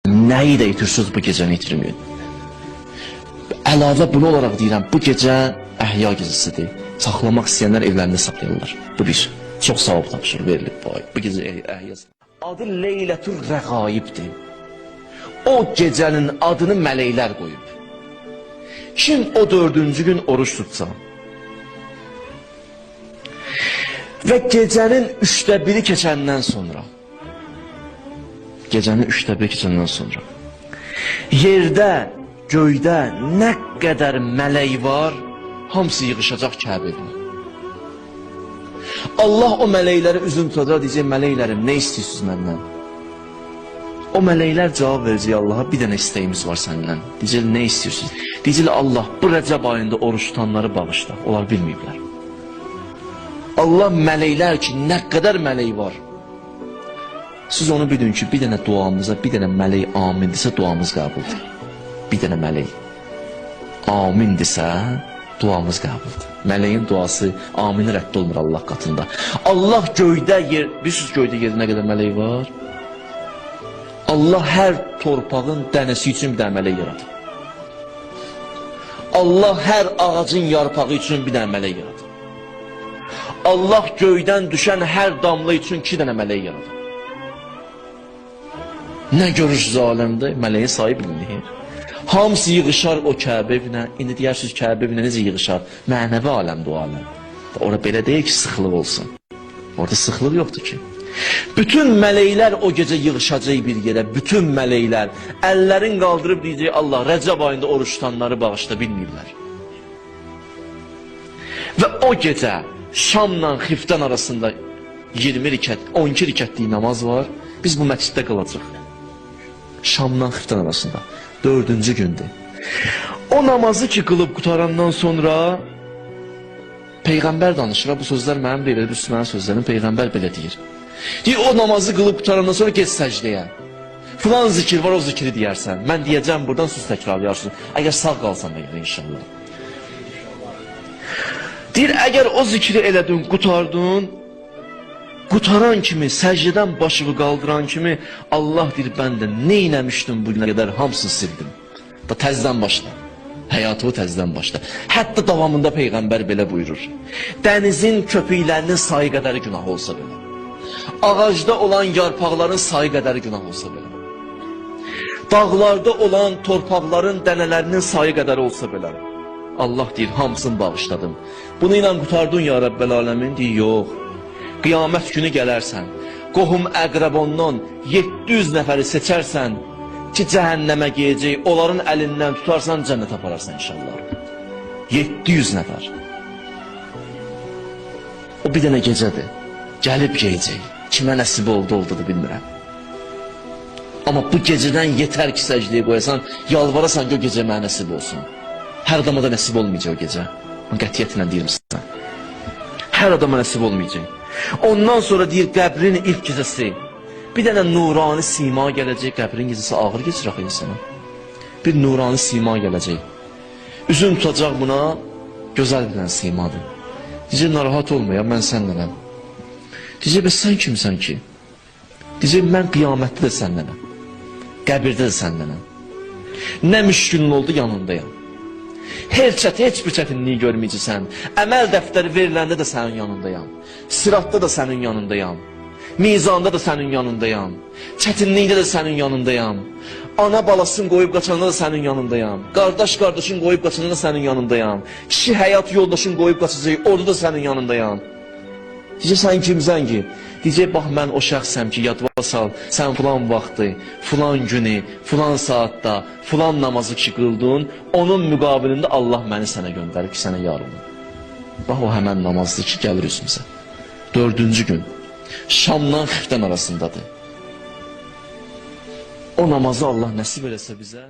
Nəyi də itirsiniz bu gecəni itirməyin. Əlavə bunu olaraq deyirəm, bu gecə əhya gecəsidir. Saxlamaq istəyənlər evlərində saxlayırlar. Bu bir. Çox savab tapşır, verilib bu gecə əhya. Adı Leylətur Rəğaibdir. O gecənin adını mələklər qoyub. Kim o 4-cü gün oruç tutsa və gecənin 1/3 keçəndən sonra, yerdə, göydə nə qədər mələk var, hamısı yığışacaq Kəbəyə. Allah o mələkləri üzün tutacaq, deyəcək, mələklərim, nə istəyirsiniz məndən? O mələklər cavab verəcək Allaha, bir dənə istəyimiz var səndən. Deyəcək, nə istəyirsiniz? Deyəcək, Allah, bu Rəcəb ayında oruç tutanları bağışla. Onlar bilməyiblər. Allah mələklər ki, nə qədər mələk var. Siz onu bilin ki, bir dənə duamıza, bir dənə mələk amin desə, duamız qəbuldur. Bir dənə mələk amin desə, duamız qəbuldur. Mələyin duası amini rədd olmur Allah qatında. Allah göydə, bilirsiniz göydə yerdə nə qədər mələk var? Allah hər torpağın dənəsi üçün bir dənə mələk yaradır. Allah hər ağacın yarpağı üçün bir dənə mələk yaradır. Allah göydən düşən hər damla üçün 2 dənə mələk yaradır. Nə görürsünüz aləmdə? Mələyin sayı bilinir. Hamısı yığışar o Kəbəyə. İndi deyirsiniz Kəbəyə necə yığışar? Mənəvi aləmdir o aləm. Orada belə deyil ki, sıxlıq olsun. Orada sıxlıq yoxdur ki. Bütün mələklər o gecə yığışacaq bir yerə. Bütün mələklər əllərin qaldırıb deyəcək, Allah Rəcəb ayında oruç tutanları bağışla, bilməyiblər. Və o gecə Şamla Xiftən arasında 20 rükət, 12 rükətlik namaz var. Biz bu məsciddə qalacaq. Şamla Xiftən arasında 4-cü gündür. O namazı ki qılıb qutarandan sonra Peyğəmbər danışır. Bu sözlər mənim deyil, Müslüman sözlərim, Peyğəmbər belə deyir. Deyir, o namazı qılıb qutarandan sonra get səcdəyə. Filan zikir var, o zikri deyərsən. Mən deyəcəm, buradan söz təkrarlayarsın. Əgər sağ qalsan da inşallah. Deyir, əgər o zikri elədin, qutardın, qutaran kimi, səcdədən başını qaldıran kimi, Allah deyir, mən də nə eləmişdim bugünə qədər, hamısını sildim. Da təzdən başla, həyatı təzdən başla. Hətta davamında Peyğəmbər belə buyurur. Dənizin köpüklərinin sayı qədəri günah olsa belə. Ağacda olan yarpaqların sayı qədəri günah olsa belə. Dağlarda olan torpaqların dənələrinin sayı qədəri olsa belə. Allah deyir, hamısını bağışladım. Bunu ilə qutardın ya Rəbbəl aləmin? Deyir, yox. Qiyamət günü gələrsən, qohum əqrəbondan 700 nəfəri seçərsən ki, cəhənnəmə geyəcək, onların əlindən tutarsan, cənnət apararsan inşallah. 700 nəfər. O bir dənə gecədir, gəlib geyəcək. Kimə nəsib oldu da bilmirəm. Amma bu gecədən yetər ki, səcdəyə qoyasan, yalvarasan ki, o gecə mənə nəsib olsun. Hər adama da nəsib olmayacaq o gecə. Mən qətiyyətlə deyirəm sizə. Hər adama nəsib olmayacaq. Ondan sonra deyir, qəbrin ilk gecəsi. Bir dənə nurani sima gələcək. Qəbrin gecəsi ağır geçir axı insana. Bir nurani sima gələcək. Üzün tutacaq buna, gözəl bir dənə simadır. Deyəcək, narahat olmayam, mən səndənəm. Deyəcək, bəs sən kimsən ki? Deyəcək, mən qiyamətdə də səndənəm. Qəbirdə də səndənəm. Nə müşkülün oldu, yanındayam. Heç bir çətinliyi görməyəcəksən. Əməl dəftəri veriləndə də sənin yanındayam. Siratda da sənin yanındayam. Mizanda da sənin yanındayam. Çətinlikdə də sənin yanındayam. Ana balasını qoyub qaçanda da sənin yanındayam. Qardaş qardaşın qoyub qaçanda da sənin yanındayam. Kişi həyat yoldaşın qoyub qaçacaq, orada da sənin yanındayam. Deyəcək, sən kimsən ki? Deyəcək, bax, mən o şəxsəm ki, yadva sal, sən filan vaxtı, filan günü, filan saatda, filan namazı ki qıldın, onun müqabilində Allah məni sənə göndərir ki, sənə yar olun. Bax, o həmən namazdır ki, gəlir üzümüzə. 4-cü gün, Şamdan Xiftən arasındadır. O namazı Allah nəsib eləsə bizə.